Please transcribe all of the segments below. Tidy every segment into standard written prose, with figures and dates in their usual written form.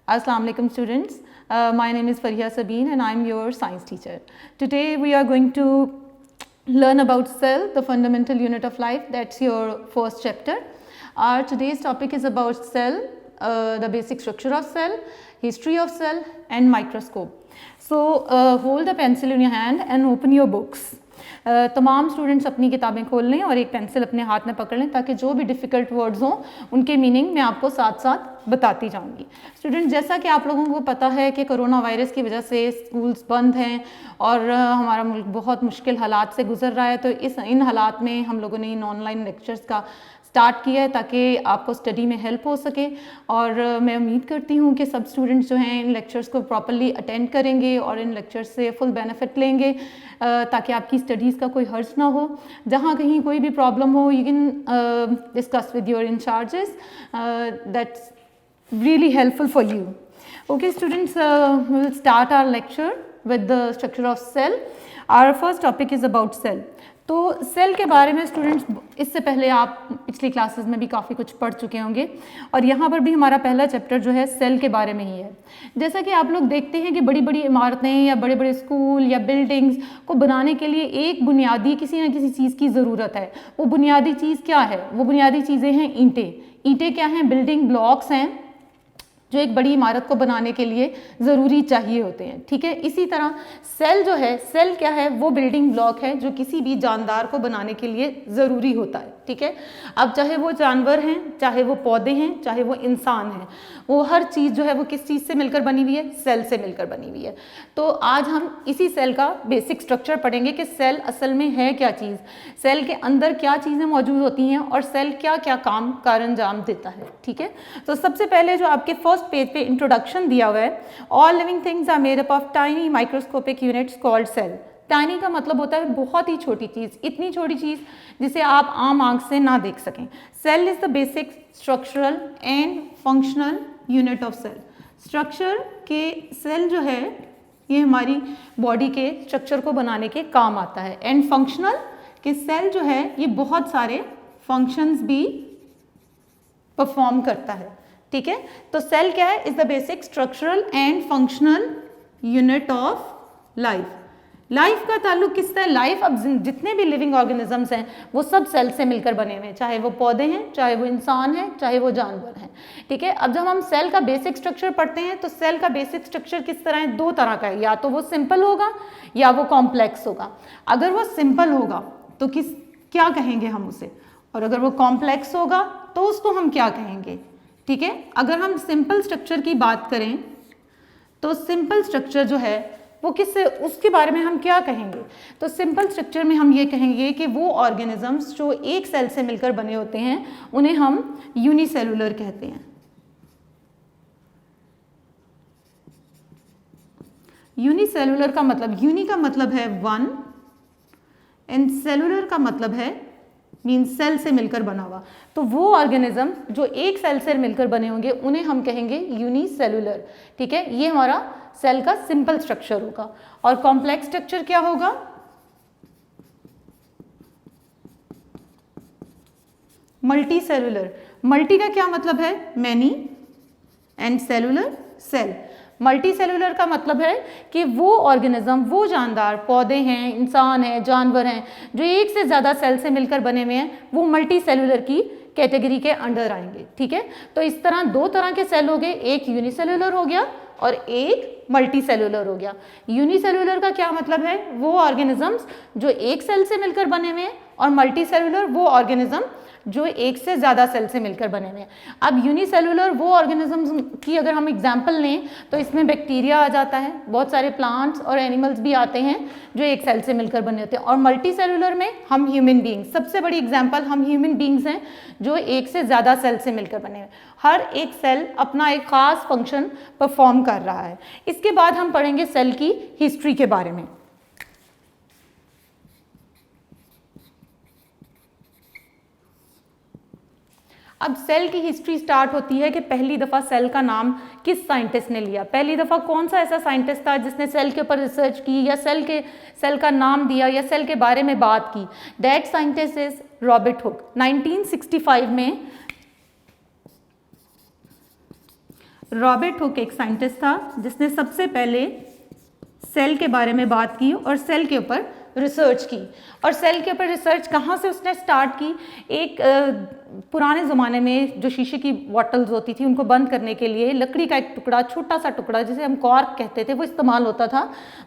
Assalamu alaikum students. My name is Fariha Sabeen and I am your science teacher. Today we are going to learn about cell, the fundamental unit of life. That's your first chapter. Our today's topic is about cell, the basic structure of cell, history of cell and microscope. So hold a pencil in your hand and open your books. तमाम students अपनी किताबें खोल लें और एक pencil अपने हाथ में पकड़ लें ताकि जो भी डिफ़िकल्ट वर्ड्स हों उनके मीनिंग मैं आपको साथ साथ बताती जाऊंगी। स्टूडेंट, जैसा कि आप लोगों को पता है कि कोरोना वायरस की वजह से स्कूल्स बंद हैं और हमारा मुल्क बहुत मुश्किल हालात से गुजर रहा है, तो इन हालात में हम लोगों ने इन ऑनलाइन लेक्चर्स का स्टार्ट किया है ताकि आपको स्टडी में हेल्प हो सके। और मैं उम्मीद करती हूँ कि सब स्टूडेंट्स जो हैं इन लेक्चर्स को प्रॉपर्ली अटेंड करेंगे और इन लेक्चर्स से फुल बेनिफिट लेंगे ताकि आपकी स्टडीज़ का कोई हर्ज ना हो। जहाँ कहीं कोई भी प्रॉब्लम हो, you can discuss with your incharges, that's really helpful for you. Okay students, we will start our lecture with the structure of cell. Our first topic is about cell. तो सेल के बारे में students इससे पहले आप पिछली classes में भी काफ़ी कुछ पढ़ चुके होंगे और यहाँ पर भी हमारा पहला चैप्टर जो है सेल के बारे में ही है। जैसा कि आप लोग देखते हैं कि बड़ी बड़ी इमारतें या बड़े बड़े स्कूल या बिल्डिंग्स को बनाने के लिए एक बुनियादी किसी न किसी चीज़ की ज़रूरत है। वो बुनियादी चीज़ क्या है? वो बुनियादी चीज़ें हैं ईंटें। ईंटें क्या हैं? बिल्डिंग ब्लॉक्स हैं जो एक बड़ी इमारत को बनाने के लिए ज़रूरी चाहिए होते हैं। ठीक है, इसी तरह सेल जो है, सेल क्या है? वो बिल्डिंग ब्लॉक है जो किसी भी जानदार को बनाने के लिए ज़रूरी होता है। ठीक है, अब चाहे वो जानवर हैं, चाहे वो पौधे हैं, चाहे वो इंसान हैं, वो हर चीज़ जो है वो किस चीज़ से मिलकर बनी हुई है? सेल से मिलकर बनी हुई है। तो आज हम इसी सेल का बेसिक स्ट्रक्चर पढ़ेंगे कि सेल असल में है क्या चीज़, सेल के अंदर क्या चीज़ें मौजूद होती हैं और सेल क्या क्या काम कार अंजाम देता है। ठीक है, तो सबसे पहले जो आपके फर्स्ट पेज पे इंट्रोडक्शन दिया हुआ है, all living things are made up of tiny microscopic units called cell. Tiny का मतलब होता है बहुत ही छोटी चीज़, इतनी छोटी चीज़ जिसे आप आम आंख से ना देख सकें। Cell is the basic structural and functional unit of cell. Structure के सेल जो है ये हमारी बॉडी के स्ट्रक्चर को बनाने के काम आता है, एंड फंक्शनल के सेल जो है ये बहुत सारे फंक्शंस भी परफॉर्म करता है। ठीक है, तो सेल क्या है? Is the basic structural and functional unit of life. Life का ताल्लुक किससे है? लाइफ, अब जितने भी लिविंग ऑर्गेनिजम्स हैं वो सब सेल से मिलकर बने हुए हैं, चाहे वो पौधे हैं, चाहे वो इंसान हैं, चाहे वो जानवर हैं। ठीक है, अब जब हम सेल का बेसिक स्ट्रक्चर पढ़ते हैं तो सेल का बेसिक स्ट्रक्चर किस तरह है? दो तरह का है, या तो वो सिंपल होगा या वो कॉम्प्लेक्स होगा। अगर वो सिंपल होगा तो क्या कहेंगे हम उसे, और अगर वो कॉम्प्लेक्स होगा तो उसको हम क्या कहेंगे? ठीक है, अगर हम सिंपल स्ट्रक्चर की बात करें तो सिंपल स्ट्रक्चर जो है वो किससे, उसके बारे में हम क्या कहेंगे? तो सिंपल स्ट्रक्चर में हम ये कहेंगे कि वो ऑर्गेनिजम्स जो एक सेल से मिलकर बने होते हैं उन्हें हम यूनिसेलुलर कहते हैं। यूनिसेलुलर का मतलब, यूनि का मतलब है वन एंड सेलुलर का मतलब है मीन सेल से मिलकर बना हुआ। तो वो ऑर्गेनिज्म जो एक सेल से मिलकर बने होंगे उन्हें हम कहेंगे यूनिसेलुलर। ठीक है, ये हमारा सेल का सिंपल स्ट्रक्चर होगा। और कॉम्प्लेक्स स्ट्रक्चर क्या होगा? Multi cellular. मल्टी का क्या मतलब है? Many, and cellular cell. Multicellular का मतलब है कि वो ऑर्गेनिज्म, वो जानदार, पौधे हैं, इंसान हैं, जानवर हैं, जो एक से ज़्यादा सेल से मिलकर बने हुए हैं, वो मल्टी सेलुलर की कैटेगरी के अंडर आएंगे। ठीक है, तो इस तरह दो तरह के सेल हो गए, एक यूनिसेलुलर हो गया और एक मल्टी सेलुलर हो गया। यूनिसेलुलर का क्या मतलब है? वो ऑर्गेनिजम्स जो एक सेल से मिलकर बने हुए हैं, और मल्टी सेलुलर वो ऑर्गेनिज्म जो एक से ज़्यादा सेल से मिलकर बने हुए हैं। अब यूनिसेलुलर वो ऑर्गेनिजम्स की अगर हम एग्जांपल लें तो इसमें बैक्टीरिया आ जाता है, बहुत सारे प्लांट्स और एनिमल्स भी आते हैं जो एक सेल से मिलकर बने होते हैं। और मल्टी सेलुलर में हम ह्यूमन बींग्स, सबसे बड़ी एग्जाम्पल हम ह्यूमन बींग्स हैं जो एक से ज़्यादा सेल से मिलकर बने हुए। हर एक सेल अपना एक ख़ास फंक्शन परफॉर्म कर रहा है। इसके बाद हम पढ़ेंगे सेल की हिस्ट्री के बारे में। अब सेल की हिस्ट्री स्टार्ट होती है कि पहली दफ़ा सेल का नाम किस साइंटिस्ट ने लिया। पहली दफ़ा कौन सा ऐसा साइंटिस्ट था जिसने सेल के ऊपर रिसर्च की या सेल का नाम दिया या सेल के बारे में बात की? That scientist is Robert Hooke. 1965 में रॉबर्ट हुक एक साइंटिस्ट था जिसने सबसे पहले सेल के बारे में बात की और सेल के ऊपर रिसर्च की। और सेल के ऊपर रिसर्च कहाँ से उसने स्टार्ट की? एक पुराने ज़माने में जो शीशे की बॉटल्स होती थी उनको बंद करने के लिए लकड़ी का एक टुकड़ा, छोटा सा टुकड़ा जिसे हम कॉर्क कहते थे, वो इस्तेमाल होता था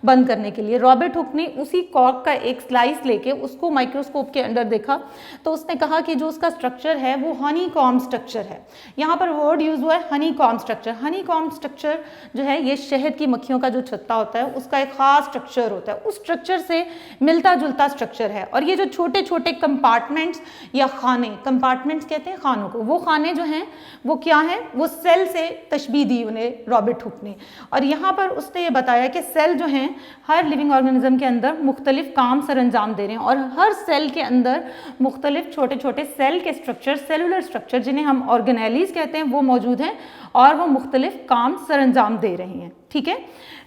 बंद करने के लिए। रॉबर्ट हुक ने उसी कॉर्क का एक स्लाइस लेके उसको माइक्रोस्कोप के अंदर देखा तो उसने कहा कि जो उसका स्ट्रक्चर है वो हनी कॉम्ब स्ट्रक्चर है। यहाँ पर वर्ड यूज हुआ है Honey comb structure. Honey comb structure जो है ये शहद की मक्खियों का जो छत्ता होता है उसका एक खास स्ट्रक्चर होता है, उस स्ट्रक्चर से मिलता जुलता स्ट्रक्चर है। और ये जो छोटे छोटे कंपार्टमेंट्स या खाने, कंपार्टमेंट्स कहते हैं खानों को, वो खाने जो हैं वो क्या है, वो सेल से तशबीह दी उन्हें रॉबर्ट हुक ने। और यहाँ पर उसने ये बताया कि सेल जो हैं हर लिविंग ऑर्गेनिज्म के अंदर मुख्तलिफ काम सर अंजाम दे रहे हैं और हर सेल के अंदर मुख्तलिफ छोटे छोटे सेल के स्ट्रक्चर, सेलुलर स्ट्रक्चर जिन्हें हम ऑर्गेनेलीज कहते हैं, वो मौजूद हैं और वो मुख्तलिफ काम सर अंजाम दे रहे हैं। ठीक है,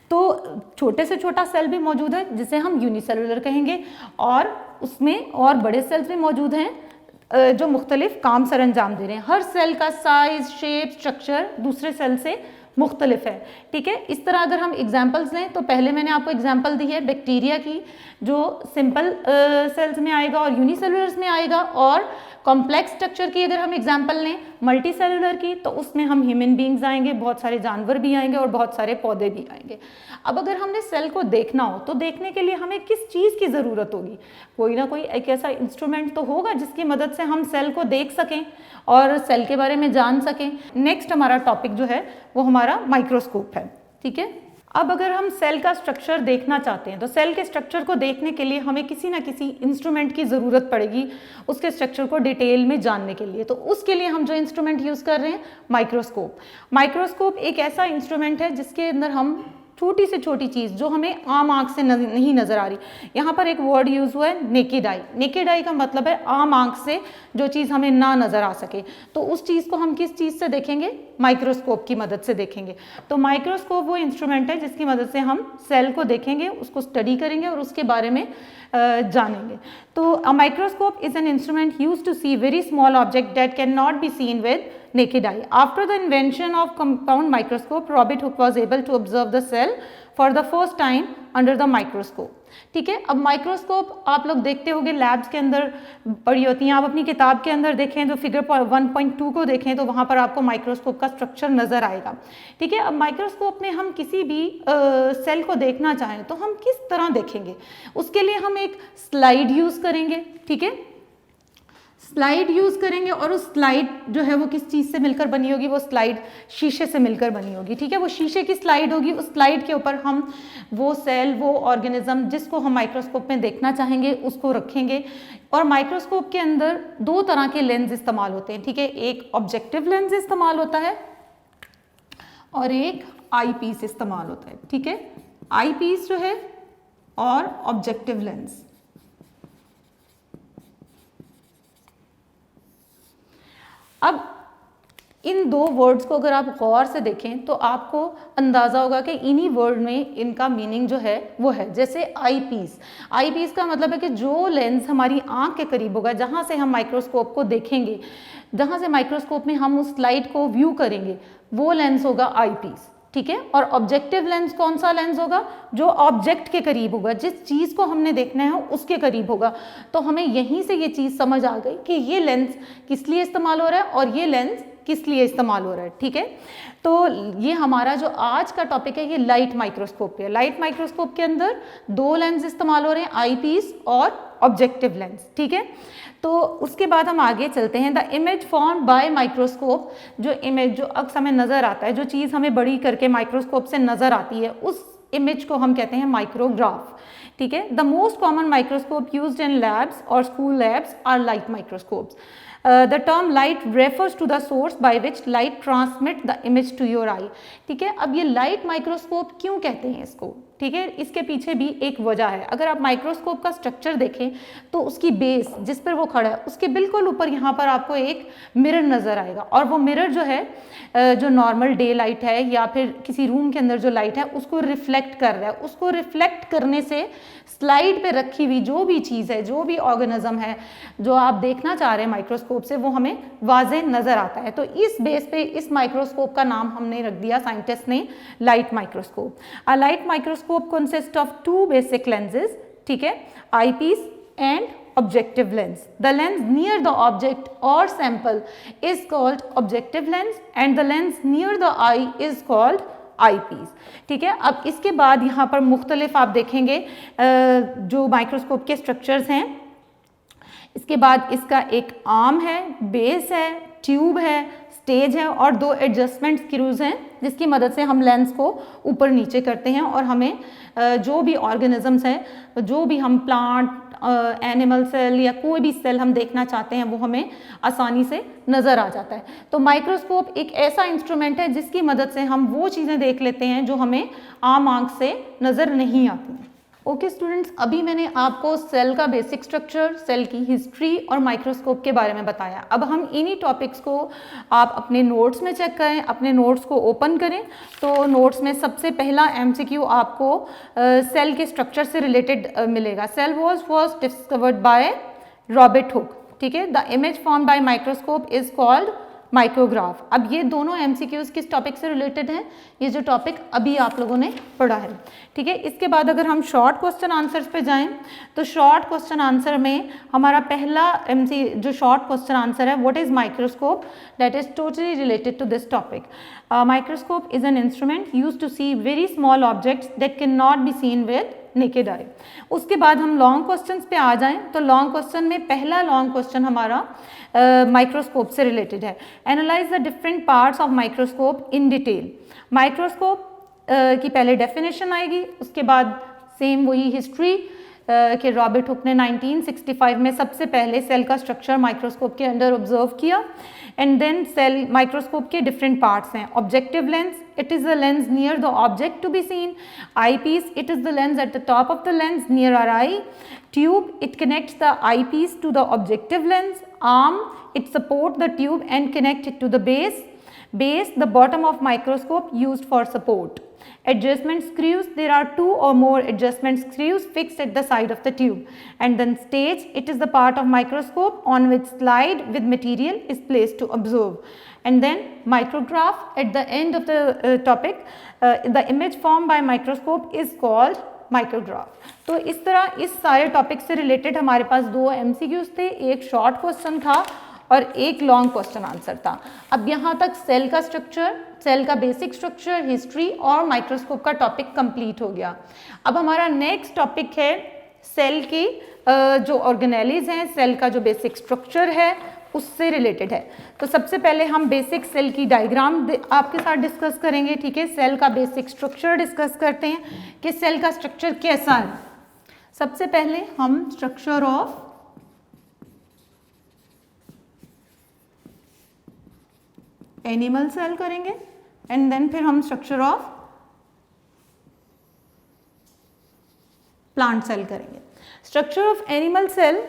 तो छोटे से छोटा सेल भी मौजूद है जिसे हम यूनिसेलुलर कहेंगे और उसमें और बड़े सेल्स भी मौजूद हैं जो मुख्तलिफ काम सर अंजाम दे रहे हैं। हर सेल का साइज, शेप, स्ट्रक्चर दूसरे सेल से मुख्तलिफ है। ठीक है, इस तरह अगर हम एग्जाम्पल्स लें तो पहले मैंने आपको एग्जाम्पल दी है बैक्टीरिया की जो सिंपल सेल्स में आएगा और यूनिसेलुलर्स में आएगा, और कॉम्प्लेक्स स्ट्रक्चर की अगर हम एग्जाम्पल लें मल्टी सेलुलर की तो उसमें हम ह्यूमन बींग्स आएंगे, बहुत सारे जानवर भी आएंगे और बहुत सारे पौधे भी आएंगे। अब अगर हमने सेल को देखना हो तो देखने के लिए हमें किस चीज़ की ज़रूरत होगी? कोई ना कोई एक ऐसा इंस्ट्रूमेंट तो होगा जिसकी मदद से हम सेल को देख सकें और सेल के बारे में जान सकें। नेक्स्ट हमारा टॉपिक जो है वो हमारा माइक्रोस्कोप है। ठीक है, अब अगर हम सेल का स्ट्रक्चर देखना चाहते हैं तो सेल के स्ट्रक्चर को देखने के लिए हमें किसी ना किसी इंस्ट्रूमेंट की ज़रूरत पड़ेगी उसके स्ट्रक्चर को डिटेल में जानने के लिए। तो उसके लिए हम जो इंस्ट्रूमेंट यूज़ कर रहे हैं माइक्रोस्कोप। माइक्रोस्कोप एक ऐसा इंस्ट्रूमेंट है जिसके अंदर हम छोटी से छोटी चीज़ जो हमें आम आंख से नहीं नज़र आ रही, यहाँ पर एक वर्ड यूज़ हुआ है नेकेड आई। नेकेड आई का मतलब है आम आंख से जो चीज़ हमें ना नज़र आ सके, तो उस चीज़ को हम किस चीज़ से देखेंगे? माइक्रोस्कोप की मदद से देखेंगे। तो माइक्रोस्कोप वो इंस्ट्रूमेंट है जिसकी मदद से हम सेल को देखेंगे, उसको स्टडी करेंगे और उसके बारे में जानेंगे। तो a microscope is an instrument use to see very small object that can not be seen with naked eye. After the invention of compound microscope, Robert Hooke was able to observe the cell for the first time under the microscope. ठीक है, अब microscope आप लोग देखते होंगे labs के अंदर पड़ी होती हैं। आप अपनी किताब के अंदर देखें तो फिगर 1.2 को देखें तो वहाँ पर आपको माइक्रोस्कोप का स्ट्रक्चर नज़र आएगा। ठीक है, अब माइक्रोस्कोप में हम किसी भी सेल को देखना चाहें तो हम किस तरह देखेंगे? उसके लिए हम एक स्लाइड यूज़ करेंगे। ठीक है, स्लाइड यूज़ करेंगे और उस स्लाइड जो है वो किस चीज़ से मिलकर बनी होगी? वो स्लाइड शीशे से मिलकर बनी होगी। ठीक है, वो शीशे की स्लाइड होगी। उस स्लाइड के ऊपर हम वो सेल, वो ऑर्गेनिज्म जिसको हम माइक्रोस्कोप में देखना चाहेंगे उसको रखेंगे। और माइक्रोस्कोप के अंदर दो तरह के लेंस इस्तेमाल होते हैं। ठीक है, एक ऑब्जेक्टिव लेंस इस्तेमाल होता है और एक आई पीस इस्तेमाल होता है। ठीक है, आई पीस जो है और ऑब्जेक्टिव लेंस। अब इन दो वर्ड्स को अगर आप गौर से देखें तो आपको अंदाज़ा होगा कि इन्हीं वर्ड में इनका मीनिंग जो है वो है। जैसे आई पीस, आई पीस का मतलब है कि जो लेंस हमारी आंख के करीब होगा, जहाँ से हम माइक्रोस्कोप को देखेंगे, जहाँ से माइक्रोस्कोप में हम उस स्लाइड को व्यू करेंगे, वो लेंस होगा आई पीस। ठीक है, और ऑब्जेक्टिव लेंस कौन सा लेंस होगा? जो ऑब्जेक्ट के करीब होगा, जिस चीज़ को हमने देखना है उसके करीब होगा। तो हमें यहीं से ये चीज़ समझ आ गई कि ये लेंस किस लिए इस्तेमाल हो रहा है और ये लेंस किस लिए इस्तेमाल हो रहा है। ठीक है, तो ये हमारा जो आज का टॉपिक है ये लाइट माइक्रोस्कोप है। लाइट माइक्रोस्कोप के अंदर दो लेंस इस्तेमाल हो रहे हैं, आई पीस और ऑब्जेक्टिव लेंस। ठीक है, तो उसके बाद हम आगे चलते हैं। The image form by microscope, जो इमेज जो अक्स हमें नज़र आता है, जो चीज़ हमें बड़ी करके माइक्रोस्कोप से नज़र आती है, उस इमेज को हम कहते हैं माइक्रोग्राफ। ठीक है, the most common microscope used in labs और school labs are light microscopes. The term light refers to the source by which light transmit the image to your eye. ठीक है, अब ये लाइट माइक्रोस्कोप क्यों कहते हैं इसको? ठीक है, इसके पीछे भी एक वजह है। अगर आप माइक्रोस्कोप का स्ट्रक्चर देखें तो उसकी बेस जिस पर वो खड़ा है उसके बिल्कुल ऊपर यहाँ पर आपको एक मिरर नज़र आएगा, और वो मिरर जो है जो नॉर्मल डे लाइट है या फिर किसी रूम के अंदर जो लाइट है उसको रिफ्लेक्ट कर रहा है। उसको रिफ्लेक्ट करने से स्लाइड पे रखी हुई जो भी चीज़ है, जो भी ऑर्गेनिज्म है जो आप देखना चाह रहे हैं माइक्रोस्कोप से, वो हमें वाज़े नज़र आता है। तो इस बेस पे इस माइक्रोस्कोप का नाम हमने रख दिया साइंटिस्ट ने light microscope. A light microscope consist of 2 basic lenses, ठीक है, eyepiece and objective lens. The lens near the object or sample is called objective lens and the lens near the eye is called eyepiece. ठीक है, अब इसके बाद यहाँ पर मुख्तलिफ आप देखेंगे जो माइक्रोस्कोप के स्ट्रक्चर्स हैं। इसके बाद इसका एक आर्म है, बेस है, ट्यूब है, स्टेज है और 2 एडजस्टमेंट स्क्रूज हैं जिसकी मदद से हम लेंस को ऊपर नीचे करते हैं और हमें जो भी ऑर्गेनिजम्स हैं, जो भी हम प्लांट, एनिमल सेल या कोई भी सेल हम देखना चाहते हैं वो हमें आसानी से नज़र आ जाता है। तो माइक्रोस्कोप एक ऐसा इंस्ट्रूमेंट है जिसकी मदद से हम वो चीज़ें देख लेते हैं जो हमें आम आंख से नज़र नहीं आती हैं। ओके स्टूडेंट्स, अभी मैंने आपको सेल का बेसिक स्ट्रक्चर, सेल की हिस्ट्री और माइक्रोस्कोप के बारे में बताया। अब हम इन्हीं टॉपिक्स को आप अपने नोट्स में चेक करें, अपने नोट्स को ओपन करें। तो नोट्स में सबसे पहला एमसीक्यू आपको सेल के स्ट्रक्चर से रिलेटेड मिलेगा। Cell was first discovered by Robert Hooke, ठीक है। The image form by microscope is called micrograph. अब ये दोनों एमसीक्यूज किस टॉपिक से रिलेटेड हैं? ये जो टॉपिक अभी आप लोगों ने पढ़ा है, ठीक है। इसके बाद अगर हम शॉर्ट क्वेश्चन आंसर्स पे जाएं तो शॉर्ट क्वेश्चन आंसर में हमारा पहला जो शॉर्ट क्वेश्चन आंसर है, what is microscope, that is totally related to this topic. Microscope is an instrument used to see very small objects that can not be seen with naked eye. उसके बाद हम long questions पे आ जाएं तो long question में पहला long question हमारा microscope से रिलेटेड है। Analyse the different parts of microscope in detail. Microscope की पहले डेफिनेशन आएगी, उसके बाद सेम वही हिस्ट्री कि रॉबर्ट हुक ने 1965 में सबसे पहले सेल का स्ट्रक्चर माइक्रोस्कोप के अंदर ऑब्जर्व किया। एंड देन सेल माइक्रोस्कोप के डिफरेंट पार्ट्स हैं। Objective lens, it is the lens near the object to be seen. Eyepiece, it is the lens at the top of the lens near our eye. Tube, it connects the eyepiece to the objective lens. Arm, it support the tube and connect it to the base. Base, the bottom of microscope used for support. Adjustment screws, there are 2 or more adjustment screws fixed at the side of the tube. And then stage, it is the part of microscope on which slide with material is placed to observe. And then micrograph, at the end of the topic, the image formed by microscope is called micrograph. तो इस तरह इस सारे topic से related हमारे पास 2 MCQs थे, एक short question था और एक लॉन्ग क्वेश्चन आंसर था। अब यहाँ तक सेल का स्ट्रक्चर, सेल का बेसिक स्ट्रक्चर, हिस्ट्री और माइक्रोस्कोप का टॉपिक कंप्लीट हो गया। अब हमारा नेक्स्ट टॉपिक है सेल की जो ऑर्गेनेलीज हैं, सेल का जो बेसिक स्ट्रक्चर है उससे रिलेटेड है। तो सबसे पहले हम बेसिक सेल की डायग्राम आपके साथ डिस्कस करेंगे, ठीक है। सेल का बेसिक स्ट्रक्चर डिस्कस करते हैं कि सेल का स्ट्रक्चर कैसा है। सबसे पहले हम स्ट्रक्चर ऑफ एनिमल सेल करेंगे एंड देन फिर हम स्ट्रक्चर ऑफ प्लांट सेल करेंगे। स्ट्रक्चर ऑफ एनिमल सेल,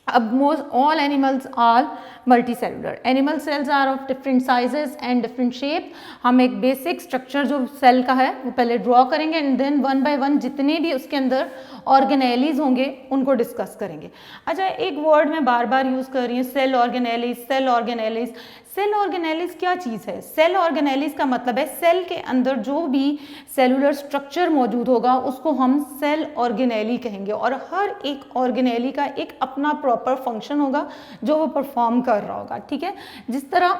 अब most all animals are multicellular. Animal cells are of different sizes and different shape. हम एक बेसिक स्ट्रक्चर जो सेल का है वो पहले ड्रॉ करेंगे एंड देन 1 बाय 1 जितने भी उसके अंदर ऑर्गेनेलीज होंगे उनको डिस्कस करेंगे। अच्छा, एक वर्ड मैं बार बार यूज़ कर रही हूँ, cell organelles, cell organelles. Cell organelles क्या चीज़ है? सेल ऑर्गेनेलीज का मतलब है सेल के अंदर जो भी सेलुलर स्ट्रक्चर मौजूद होगा उसको हम सेल ऑर्गेनेली कहेंगे और हर एक ऑर्गेनेली का एक अपना प्रॉपर फंक्शन होगा जो वो परफॉर्म कर रहा होगा, ठीक है। जिस तरह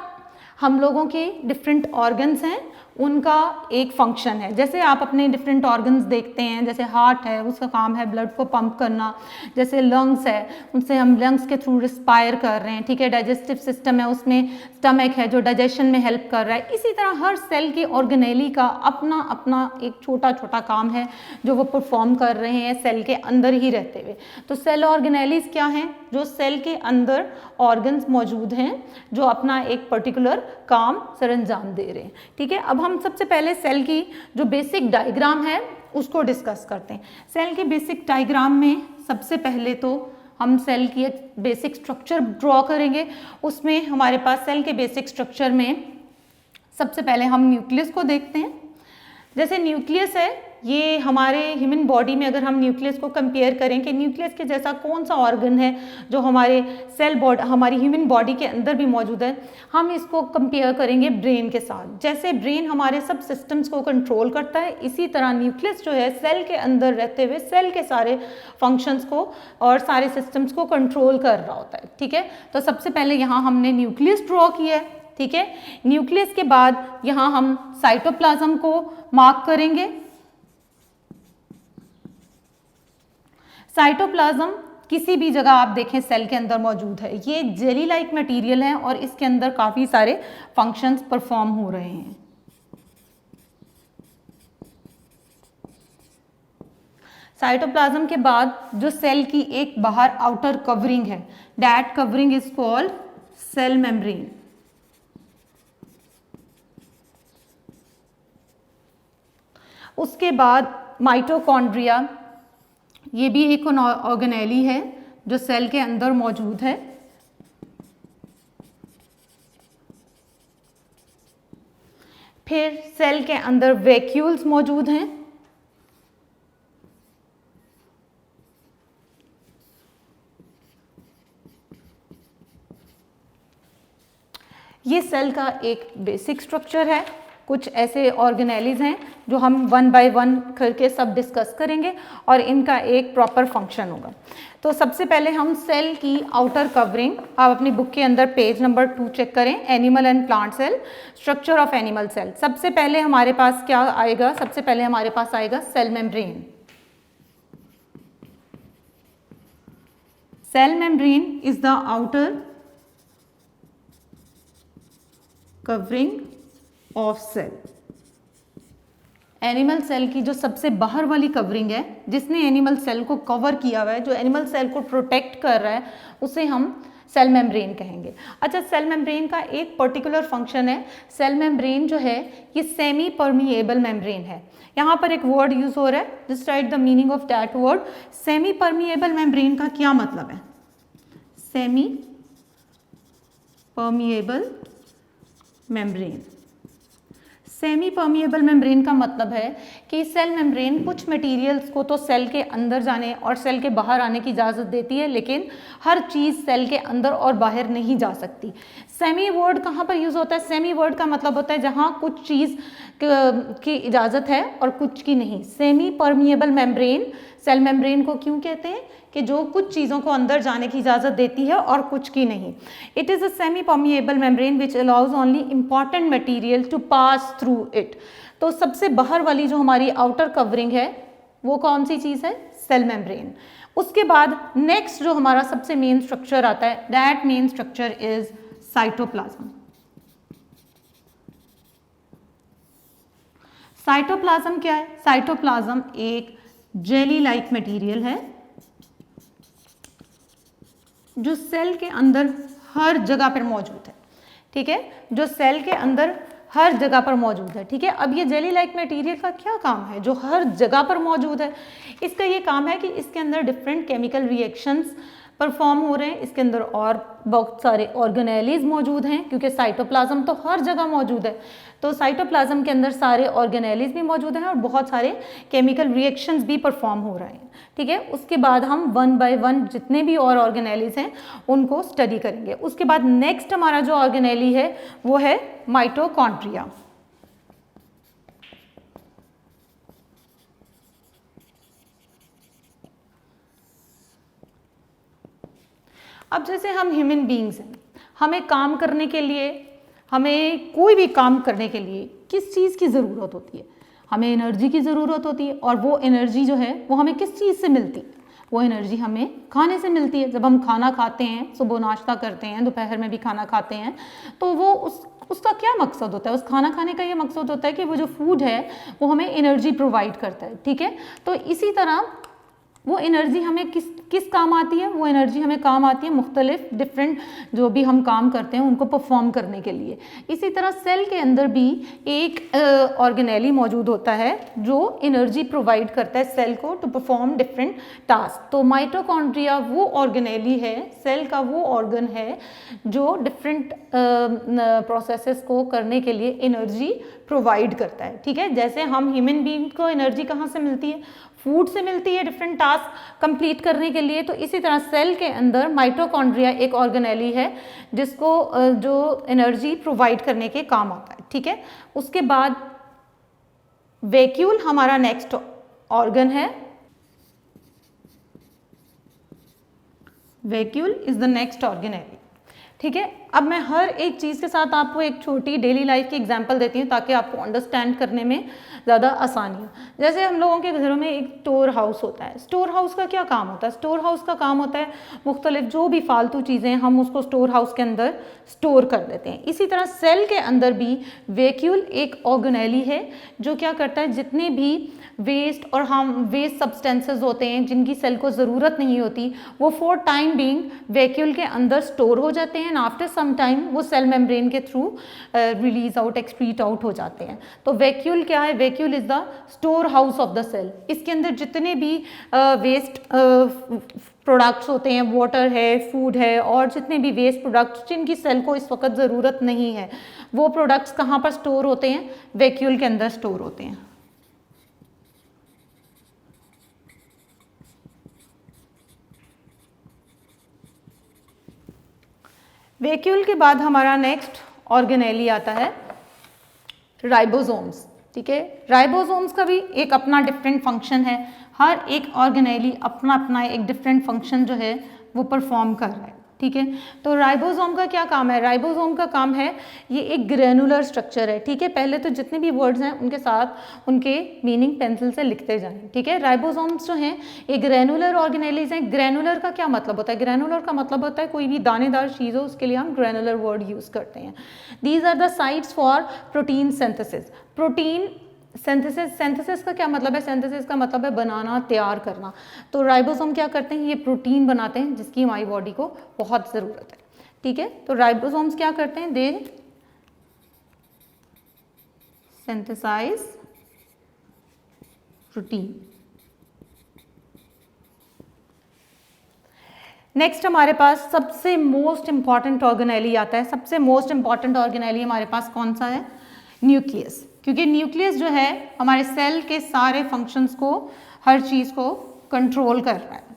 हम लोगों के डिफरेंट ऑर्गन्स हैं उनका एक फंक्शन है। जैसे आप अपने डिफरेंट ऑर्गन्स देखते हैं, जैसे हार्ट है उसका काम है ब्लड को पंप करना, जैसे लंग्स है उनसे हम लंग्स के थ्रू रिस्पायर कर रहे हैं, ठीक है। डाइजेस्टिव सिस्टम है उसमें स्टमक है जो डाइजेशन में हेल्प कर रहा है। इसी तरह हर सेल के ऑर्गेनेली का अपना अपना एक छोटा छोटा काम है जो वो परफॉर्म कर रहे हैं सेल के अंदर ही रहते हुए। तो सेल ऑर्गेनेलीज क्या हैं? जो सेल के अंदर ऑर्गन्स मौजूद हैं जो अपना एक पर्टिकुलर काम सरंजाम दे रहे हैं, ठीक है। अब हम सबसे पहले सेल की जो बेसिक डायग्राम है उसको डिस्कस करते हैं। सेल के बेसिक डायग्राम में सबसे पहले तो हम सेल की एक बेसिक स्ट्रक्चर ड्रॉ करेंगे। उसमें हमारे पास सेल के बेसिक स्ट्रक्चर में सबसे पहले हम न्यूक्लियस को देखते हैं। जैसे न्यूक्लियस है, ये हमारे ह्यूमन बॉडी में अगर हम न्यूक्लियस को कंपेयर करें कि न्यूक्लियस के जैसा कौन सा ऑर्गन है जो हमारे हमारी ह्यूमन बॉडी के अंदर भी मौजूद है, हम इसको कंपेयर करेंगे ब्रेन के साथ। जैसे ब्रेन हमारे सब सिस्टम्स को कंट्रोल करता है, इसी तरह न्यूक्लियस जो है सेल के अंदर रहते हुए सेल के सारे फंक्शंस को और सारे सिस्टम्स को कंट्रोल कर रहा होता है। ठीक है, तो सबसे पहले यहाँ हमने न्यूक्लियस ड्रॉ किया है। ठीक है, न्यूक्लियस के बाद यहाँ हम साइटोप्लाज्म को मार्क करेंगे। साइटोप्लाज्म किसी भी जगह आप देखें सेल के अंदर मौजूद है। ये एक जेली लाइक मटेरियल है और इसके अंदर काफ़ी सारे फंक्शंस परफॉर्म हो रहे हैं। साइटोप्लाज्म के बाद जो सेल की एक बाहर आउटर कवरिंग है, that covering is called cell membrane. उसके बाद माइटोकॉन्ड्रिया, ये भी एक ऑर्गेनेली है जो सेल के अंदर मौजूद है। फिर सेल के अंदर वैक्यूल्स मौजूद हैं। ये सेल का एक बेसिक स्ट्रक्चर है। कुछ ऐसे ऑर्गेनेलीज हैं जो हम वन बाय वन करके सब डिस्कस करेंगे और इनका एक प्रॉपर फंक्शन होगा। तो सबसे पहले हम सेल की आउटर कवरिंग, आप अपनी बुक के अंदर पेज नंबर 2 चेक करें, animal and plant cell, structure of animal cell. सबसे पहले हमारे पास क्या आएगा? सबसे पहले हमारे पास आएगा cell membrane. Cell membrane is the outer covering of cell. Animal cell की जो सबसे बाहर वाली कवरिंग है, जिसने एनिमल सेल को कवर किया हुआ है, जो एनिमल सेल को प्रोटेक्ट कर रहा है, उसे हम सेल मेम्ब्रेन कहेंगे। अच्छा, सेल मेम्ब्रेन का एक पर्टिकुलर फंक्शन है। सेल मेम्ब्रेन जो है ये सेमी परमिएबल मेम्ब्रेन है। यहाँ पर एक वर्ड यूज हो रहा है, just right the meaning of that word. Semi permeable membrane का क्या मतलब है? Semi permeable membrane, semi permeable membrane का मतलब है कि सेल मेम्ब्रेन कुछ मटेरियल्स को तो सेल के अंदर जाने और सेल के बाहर आने की इजाज़त देती है, लेकिन हर चीज़ सेल के अंदर और बाहर नहीं जा सकती। सेमी वर्ड कहाँ पर यूज़ होता है? सेमी वर्ड का मतलब होता है जहाँ कुछ चीज़ की इजाज़त है और कुछ की नहीं। Semipermeable membrane cell membrane को क्यों कहते हैं? कि जो कुछ चीज़ों को अंदर जाने की इजाज़त देती है और कुछ की नहीं। It is a semipermeable membrane which allows only important material to pass through it. तो सबसे बाहर वाली जो हमारी आउटर कवरिंग है वो कौन सी चीज़ है? Cell membrane. उसके बाद नेक्स्ट जो हमारा सबसे मेन स्ट्रक्चर आता है, that main structure is cytoplasm. Cytoplasm क्या है? साइटोप्लाज्म एक जेली लाइक मटेरियल है जो सेल के अंदर हर जगह पर मौजूद है। ठीक है, जो सेल के अंदर हर जगह पर मौजूद है। ठीक है, अब ये जेली लाइक मटेरियल का क्या काम है जो हर जगह पर मौजूद है? इसका ये काम है कि इसके अंदर डिफरेंट केमिकल रिएक्शंस परफॉर्म हो रहे हैं। इसके अंदर और बहुत सारे ऑर्गेनेलीज मौजूद हैं, क्योंकि साइटोप्लाज्म तो हर जगह मौजूद है। तो साइटोप्लाज्म के अंदर सारे ऑर्गेनेलीज भी मौजूद हैं और बहुत सारे केमिकल रिएक्शंस भी परफॉर्म हो रहे हैं। ठीक है, उसके बाद हम वन बाय वन जितने भी और ऑर्गेनेलीज हैं उनको स्टडी करेंगे। उसके बाद नेक्स्ट हमारा जो ऑर्गेनेली है वो है माइटोकॉन्ड्रिया। अब जैसे हम ह्यूमन बीइंग्स हैं, हमें काम करने के लिए, हमें कोई भी काम करने के लिए किस चीज़ की ज़रूरत होती है? हमें एनर्जी की ज़रूरत होती है। और वो एनर्जी जो है वो हमें किस चीज़ से मिलती है? वो एनर्जी हमें खाने से मिलती है। जब हम खाना खाते हैं, सुबह नाश्ता करते हैं, दोपहर में भी खाना खाते हैं, तो वो उसका क्या मकसद होता है? उस खाना खाने का ये मकसद होता है कि वो जो फूड है वो हमें एनर्जी प्रोवाइड करता है। ठीक है, तो इसी तरह वो एनर्जी हमें किस काम आती है? वो एनर्जी हमें काम आती है मुख्तलिफ डिफरेंट जो भी हम काम करते हैं उनको परफॉर्म करने के लिए। इसी तरह सेल के अंदर भी एक ऑर्गेनेली मौजूद होता है जो एनर्जी प्रोवाइड करता है सेल को टू परफॉर्म डिफरेंट टास्क। तो माइटोकॉन्ड्रिया वो ऑर्गेनेली है, सेल का वो ऑर्गन है जो डिफरेंट प्रोसेसेस को करने के लिए एनर्जी प्रोवाइड करता है। ठीक है, जैसे हम ह्यूमन बीइंग को एनर्जी कहाँ से मिलती है? फूड से मिलती है डिफरेंट टास्क कंप्लीट करने के लिए। तो इसी तरह सेल के अंदर माइटोकॉन्ड्रिया एक ऑर्गेनेली है जिसको जो एनर्जी प्रोवाइड करने के काम आता है। ठीक है, उसके बाद वैक्यूल हमारा नेक्स्ट ऑर्गन है। Vacuole is the next organelle. ठीक है, अब मैं हर एक चीज़ के साथ आपको एक छोटी डेली लाइफ की एग्जांपल देती हूँ ताकि आपको अंडरस्टैंड करने में ज़्यादा आसानी हो। जैसे हम लोगों के घरों में एक स्टोर हाउस होता है। स्टोर हाउस का क्या काम होता है? स्टोर हाउस का काम होता है मुख्तलिफ जो भी फालतू चीज़ें हम उसको स्टोर हाउस के अंदर स्टोर कर देते हैं। इसी तरह सेल के अंदर भी वैक्यूल एक ऑर्गेनेली है जो क्या करता है, जितने भी वेस्ट और हम वेस्ट सब्सटेंसेस होते हैं जिनकी सेल को ज़रूरत नहीं होती वो फॉर टाइम बीइंग वैक्यूल के अंदर स्टोर हो जाते हैं। आफ्टर सम टाइम वो सेल मेम्ब्रेन के through release out excrete out हो जाते हैं। तो वैक्यूल क्या है? Vacuole is the storehouse of the cell. इसके अंदर जितने भी वेस्ट प्रोडक्ट्स होते हैं, वाटर है, फूड है और जितने भी वेस्ट प्रोडक्ट्स जिनकी सेल को इस वक्त ज़रूरत नहीं है वो प्रोडक्ट्स कहाँ पर स्टोर होते हैं? वैक्यूल के अंदर स्टोर होते हैं। वैक्यूल के बाद हमारा नेक्स्ट ऑर्गेनेली आता है राइबोसोम्स। ठीक है, राइबोसोम्स का भी एक अपना डिफरेंट फंक्शन है। हर एक ऑर्गेनेली अपना अपना एक डिफरेंट फंक्शन जो है वो परफॉर्म कर रहा है। ठीक है, तो राइबोसोम का क्या काम है? राइबोसोम का काम है, ये एक ग्रेनुलर स्ट्रक्चर है। ठीक है, पहले तो जितने भी वर्ड्स हैं उनके साथ उनके मीनिंग पेंसिल से लिखते जाएं। ठीक है, राइबोसोम्स जो हैं ये ग्रेनुलर ऑर्गेनेलीज हैं। ग्रेनुलर का क्या मतलब होता है? ग्रेनुलर का मतलब होता है कोई भी दानेदार चीज़ हो उसके लिए हम ग्रेनुलर वर्ड यूज़ करते हैं। These are the sites for protein synthesis. Protein synthesis का क्या मतलब है? सिंथेसिस का मतलब है बनाना, तैयार करना। तो राइबोसोम क्या करते हैं? ये प्रोटीन बनाते हैं जिसकी हमारी बॉडी को बहुत ज़रूरत है। ठीक है, तो राइबोसोम्स क्या करते हैं? दे सिंथेसाइज प्रोटीन। नेक्स्ट हमारे पास सबसे मोस्ट इंपॉर्टेंट ऑर्गेनेली आता है। सबसे मोस्ट इंपॉर्टेंट ऑर्गेनेली हमारे पास कौन सा है? न्यूक्लियस। क्योंकि न्यूक्लियस जो है हमारे सेल के सारे फंक्शंस को, हर चीज़ को कंट्रोल कर रहा है।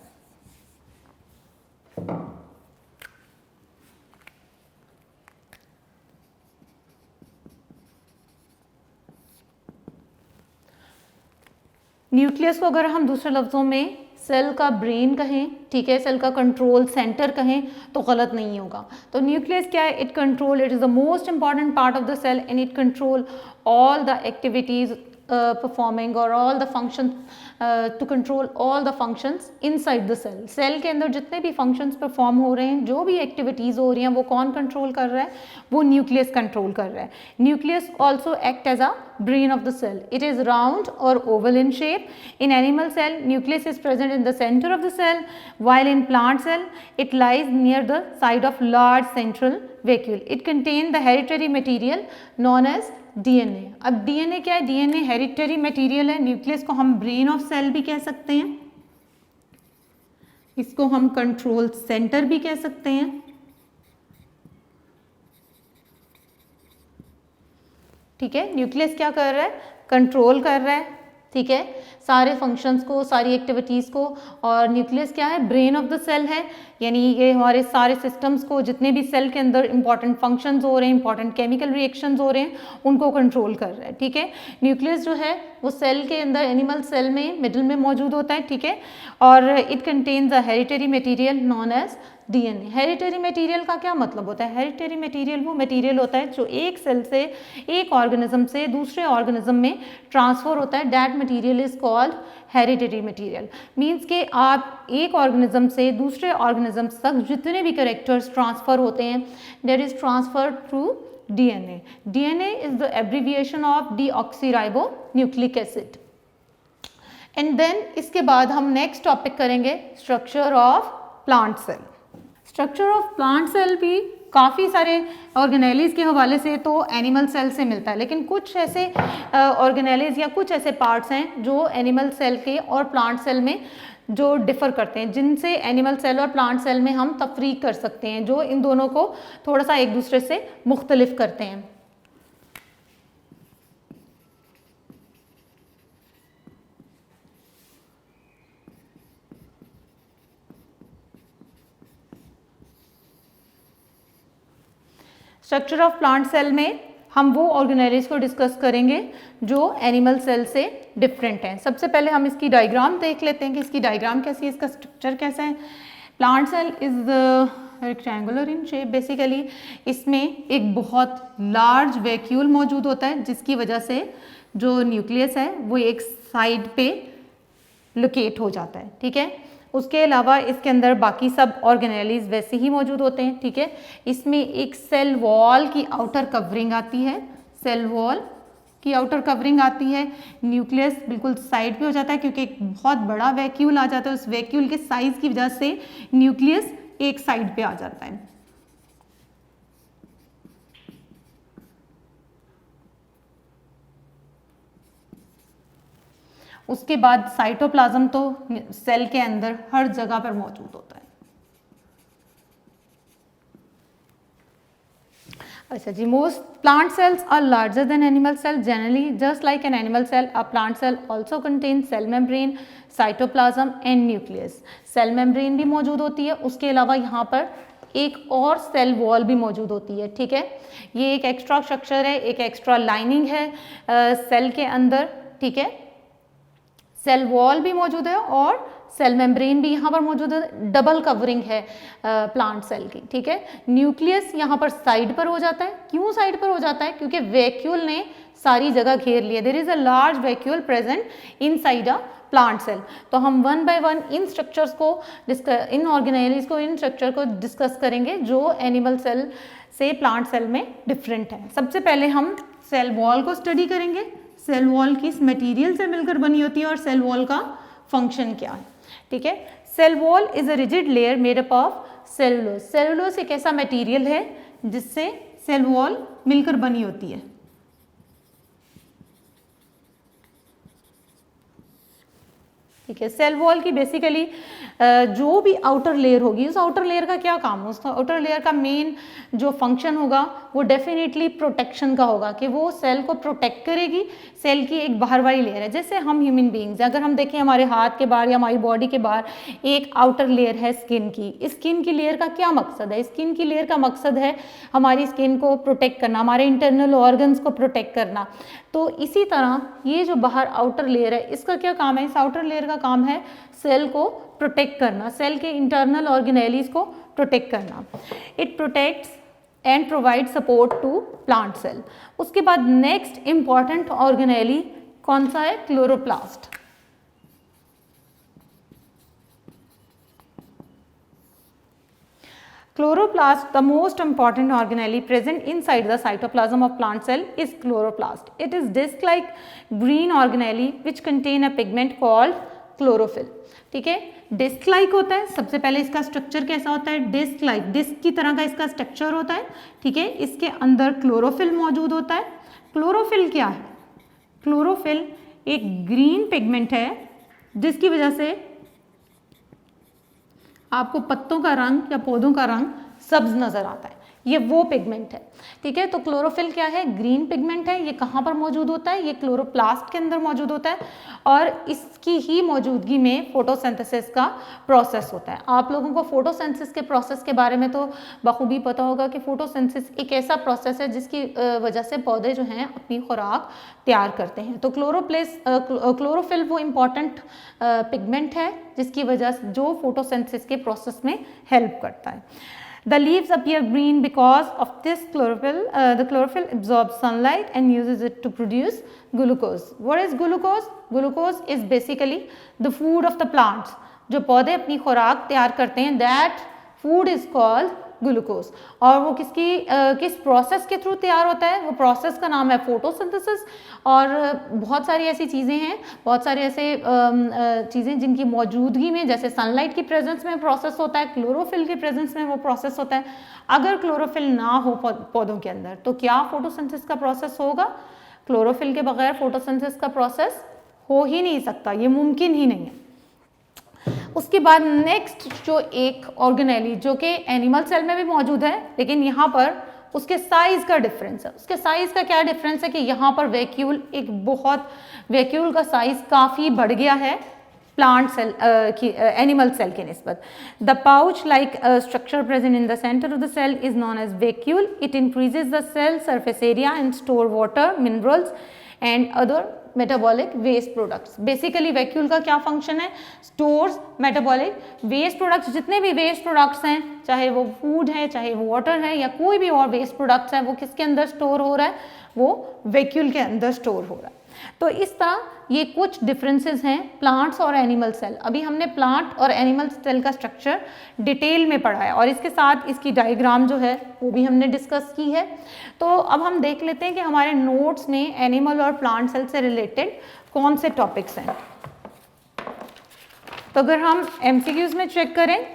न्यूक्लियस को अगर हम दूसरे लफ्ज़ों में सेल का ब्रेन कहें, ठीक है, सेल का कंट्रोल सेंटर कहें तो गलत नहीं होगा। तो न्यूक्लियस क्या है? It is the most important part of the cell and it control all the activities performing or all the functions to control all the functions inside the cell। Cell के अंदर जितने भी functions perform हो रहे हैं, जो भी activities हो रही हैं, वो कौन कंट्रोल कर रहा है? वो न्यूक्लियस कंट्रोल कर रहा है। Nucleus also act as a brain of the cell। It is round or oval in shape। In animal cell, nucleus is present in the center of the cell, while in plant cell, it lies near the side of large central vacuole। It contains the hereditary material known as DNA। अब DNA क्या है? DNA hereditary material है। Nucleus को हम brain of cell भी कह सकते हैं, इसको हम कंट्रोल सेंटर भी कह सकते हैं। ठीक है, न्यूक्लियस क्या कर रहा है? कंट्रोल कर रहा है। ठीक है, सारे फंक्शंस को, सारी एक्टिविटीज़ को। और न्यूक्लियस क्या है? ब्रेन ऑफ द सेल है, यानी ये हमारे सारे सिस्टम्स को, जितने भी सेल के अंदर इंपॉर्टेंट फंक्शंस हो रहे हैं, इंपॉर्टेंट केमिकल रिएक्शंस हो रहे हैं, उनको कंट्रोल कर रहा है। ठीक है, न्यूक्लियस जो है वो सेल के अंदर, एनिमल सेल में मिडिल में मौजूद होता है। ठीक है, और it contains a hereditary material known as DNA। Hereditary material का क्या मतलब होता है? हेरिडिटरी मटेरियल वो मटेरियल होता है जो एक सेल से, एक ऑर्गेनिज्म से दूसरे ऑर्गेनिज्म में ट्रांसफर होता है। That material is called hereditary material. Means के आप एक ऑर्गेनिज्म से दूसरे ऑर्गेनिज्म तक जितने भी कैरेक्टर्स ट्रांसफर होते हैं, that is transfer through DNA। DNA is the abbreviation of deoxyribonucleic acid. And then इसके बाद हम नेक्स्ट टॉपिक करेंगे structure of plant cell. Structure of plant cell भी काफ़ी सारे ऑर्गेनेलिज के हवाले से तो एनिमल सेल से मिलता है, लेकिन कुछ ऐसे ऑर्गेनेलिज या कुछ ऐसे पार्ट्स हैं जो एनिमल सेल के और प्लांट सेल में जो डिफ़र करते हैं, जिनसे एनिमल सेल और प्लांट सेल में हम तफरीक कर सकते हैं, जो इन दोनों को थोड़ा सा एक दूसरे से मुख्तलिफ करते हैं। स्ट्रक्चर ऑफ प्लांट सेल में हम वो ऑर्गेनेलिज को डिस्कस करेंगे जो एनिमल सेल से डिफरेंट हैं। सबसे पहले हम इसकी डायग्राम देख लेते हैं कि इसकी डायग्राम कैसी है, इसका स्ट्रक्चर कैसा है। Plant cell is rectangular in shape. Basically इसमें एक बहुत लार्ज वैक्यूल मौजूद होता है, जिसकी वजह से जो न्यूक्लियस है वो एक साइड पे लोकेट हो जाता है, ठीक है। उसके अलावा इसके अंदर बाकी सब ऑर्गेनेलिज वैसे ही मौजूद होते हैं, ठीक है। इसमें एक सेल वॉल की आउटर कवरिंग आती है, सेल वॉल की आउटर कवरिंग आती है। न्यूक्लियस बिल्कुल साइड पे हो जाता है क्योंकि एक बहुत बड़ा वैक्यूल आ जाता है। उस वैक्यूल के साइज की वजह से न्यूक्लियस एक साइड पे आ जाता है। उसके बाद साइटोप्लाज्म तो सेल के अंदर हर जगह पर मौजूद होता है। अच्छा जी, most plant cells are larger than animal cell generally. Just like an animal cell, a plant cell also contain cell membrane, cytoplasm and nucleus. Cell membrane भी मौजूद होती है, उसके अलावा यहाँ पर एक और सेल वॉल भी मौजूद होती है, ठीक है। ये एक एक्स्ट्रा स्ट्रक्चर है, एक एक्स्ट्रा लाइनिंग है सेल के अंदर, ठीक है। सेल वॉल भी मौजूद है और सेल मेम्ब्रेन भी यहाँ पर मौजूद है। डबल कवरिंग है प्लांट सेल की, ठीक है। न्यूक्लियस यहाँ पर साइड पर हो जाता है। क्यों साइड पर हो जाता है? क्योंकि वैक्यूल ने सारी जगह घेर लिया। There is a large vacuole present inside a plant cell. तो हम वन बाय वन इन स्ट्रक्चर्स को इन ऑर्गेनेलिज को, इन स्ट्रक्चर को डिस्कस करेंगे जो एनिमल सेल से प्लांट सेल में डिफरेंट है। सबसे पहले हम सेल वॉल को स्टडी करेंगे। सेल वॉल किस मटेरियल से मिलकर बनी होती है और सेल वॉल का फंक्शन क्या है, ठीक है। Cell wall is a rigid layer made up of cellulose. Cellulose एक ऐसा मटेरियल है जिससे सेल वॉल मिलकर बनी होती है, ठीक है। सेल वॉल की बेसिकली जो भी आउटर लेयर होगी, उस आउटर लेयर का क्या काम है? उस आउटर लेयर का मेन जो फंक्शन होगा वो डेफिनेटली प्रोटेक्शन का होगा, कि वो सेल को प्रोटेक्ट करेगी। सेल की एक बाहर वाली लेयर है, जैसे हम ह्यूमन बीइंग्स, अगर हम देखें हमारे हाथ के बाहर या हमारी बॉडी के बाहर एक आउटर लेयर है स्किन की। स्किन की लेयर का क्या मकसद है? स्किन की लेयर का मकसद है हमारी स्किन को प्रोटेक्ट करना, हमारे इंटरनल ऑर्गन्स को प्रोटेक्ट करना। तो इसी तरह ये जो बाहर आउटर लेयर है, इसका क्या काम है? इस आउटर लेयर का काम है सेल को प्रोटेक्ट करना, सेल के इंटरनल ऑर्गेनेलिज को प्रोटेक्ट करना। It protects and provide support to plant cell. उसके बाद नेक्स्ट इंपॉर्टेंट ऑर्गेनेली कौन सा है? Chloroplast. Chloroplast, the most important organelle present inside the cytoplasm of plant cell is chloroplast. It is disc-like green organelle which contain a pigment called chlorophyll. ठीक है, disc like होता है। सबसे पहले इसका स्ट्रक्चर कैसा होता है? डिस्क लाइक, डिस्क की तरह का इसका स्ट्रक्चर होता है, ठीक है। इसके अंदर क्लोरोफिल मौजूद होता है। क्लोरोफिल क्या है? क्लोरोफिल एक ग्रीन पिगमेंट है जिसकी वजह से आपको पत्तों का रंग या पौधों का रंग सब्ज नजर आता है। ये वो पिगमेंट है, ठीक है। तो क्लोरोफिल क्या है? ग्रीन पिगमेंट है। ये कहाँ पर मौजूद होता है? ये क्लोरोप्लास्ट के अंदर मौजूद होता है और इसकी ही मौजूदगी में फोटोसिंथेसिस का प्रोसेस होता है। आप लोगों को फोटोसिंथेसिस के प्रोसेस के बारे में तो बखूबी पता होगा कि फोटोसिंथेसिस एक ऐसा प्रोसेस है जिसकी वजह से पौधे जो हैं अपनी खुराक तैयार करते हैं। तो क्लोरोफिल वो इम्पॉर्टेंट पिगमेंट है जिसकी वजह से जो फोटोसिंथेसिस के प्रोसेस में हेल्प करता है। The leaves appear green because of this chlorophyll. The chlorophyll absorbs sunlight and uses it to produce glucose. What is glucose? Glucose is basically the food of the plants. जो पौधे अपनी खुराक तैयार करते हैं, that food is called glucose. और वो किस प्रोसेस के थ्रू तैयार होता है, वो प्रोसेस का नाम है फोटोसिंथेसिस। और बहुत सारी ऐसी चीज़ें हैं, बहुत सारे ऐसे चीज़ें जिनकी मौजूदगी में, जैसे सनलाइट की प्रेजेंस में प्रोसेस होता है, क्लोरोफिल की प्रेजेंस में वो प्रोसेस होता है। अगर क्लोरोफिल ना हो पौधों के अंदर तो क्या फोटोसिंथेसिस का प्रोसेस होगा? क्लोरोफिल के बगैर फोटोसिंथेसिस का प्रोसेस हो ही नहीं सकता, ये मुमकिन ही नहीं है। उसके बाद नेक्स्ट जो एक ऑर्गेनेली जो कि एनिमल सेल में भी मौजूद है, लेकिन यहाँ पर उसके साइज का डिफरेंस है। उसके साइज का क्या डिफरेंस है कि यहाँ पर वैक्यूल का साइज काफ़ी बढ़ गया है प्लांट सेल की एनिमल सेल के निस्बत। The pouch like structure present in the centre of the cell is known as vacuole. It increases the cell surface area and store water, minerals and other metabolic waste products. Basically vacuole का क्या function है? Stores metabolic waste products, जितने भी waste products हैं, चाहे वो food है, चाहे वो वाटर है, या कोई भी और वेस्ट प्रोडक्ट्स है, वो किसके अंदर स्टोर हो रहा है? वो वैक्यूल के अंदर स्टोर हो रहा है। तो इस तरह ये कुछ डिफरेंसेस हैं प्लांट्स और एनिमल सेल। अभी हमने प्लांट और एनिमल सेल का स्ट्रक्चर डिटेल में पढ़ा है और इसके साथ इसकी डायग्राम जो है वो भी हमने डिस्कस की है। तो अब हम देख लेते हैं कि हमारे नोट्स में एनिमल और प्लांट सेल से रिलेटेड कौन से टॉपिक्स हैं। तो अगर हम MCQs में चेक करें,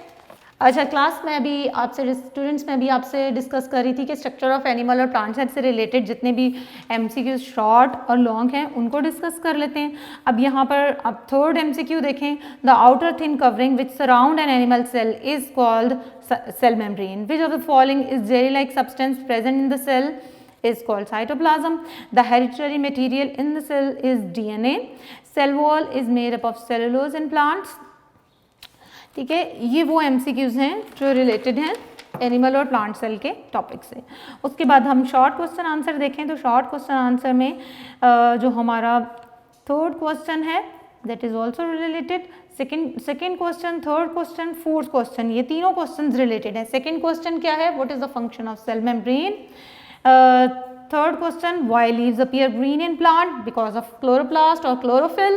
अच्छा क्लास में अभी आपसे स्टूडेंट्स में भी आपसे डिस्कस कर रही थी कि स्ट्रक्चर ऑफ एनिमल और प्लांट सेल से रिलेटेड जितने भी MCQs शॉर्ट और लॉन्ग हैं उनको डिस्कस कर लेते हैं। अब यहाँ पर आप थर्ड MCQ देखें, the outer thin covering which surround an animal cell is called cell membrane. Which of the following is jelly like substance present in the cell is called cytoplasm. The hereditary material in the cell is DNA. Cell wall is made up of cellulose in plants. ठीक है, ये वो MCQs हैं जो related हैं animal और plant cell के topic से। उसके बाद हम शॉर्ट क्वेश्चन आंसर देखें तो शॉर्ट क्वेश्चन आंसर में जो हमारा थर्ड क्वेश्चन है that is also related. Second question, third question, fourth question, ये तीनों क्वेश्चन रिलेटेड है। सेकेंड क्वेश्चन क्या है? What is the function of cell membrane. Third question, why leaves appear green in plant? Because of chloroplast or chlorophyll.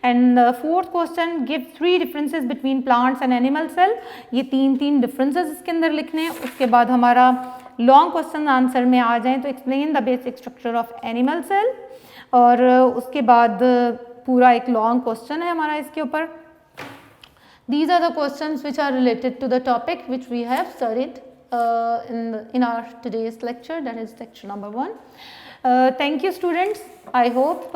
And fourth question, give 3 differences between plants and animal cell. ये तीन differences इसके अंदर लिखने हैं। उसके बाद हमारा long question answer में आ जाएं तो explain the basic structure of animal cell। और उसके बाद पूरा एक लॉन्ग क्वेश्चन है हमारा इसके ऊपर। These are the questions which are related to the topic which we have studied in our today's lecture, that is lecture number 1. Thank you students. I hope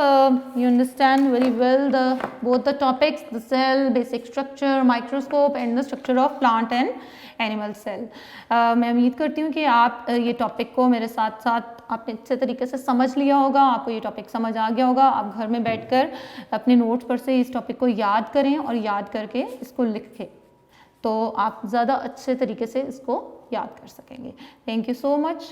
you understand very well both the topics, the cell, basic structure, microscope and the structure of plant and animal cell. मैं उम्मीद करती हूँ कि आप ये topic को मेरे साथ साथ आपने अच्छे तरीके से समझ लिया होगा, आपको ये टॉपिक समझ आ गया होगा। आप घर में बैठकर अपने नोट्स पर से इस टॉपिक को याद करें और याद करके इसको लिखें, तो आप ज़्यादा अच्छे तरीके से इसको याद कर सकेंगे। Thank you so much.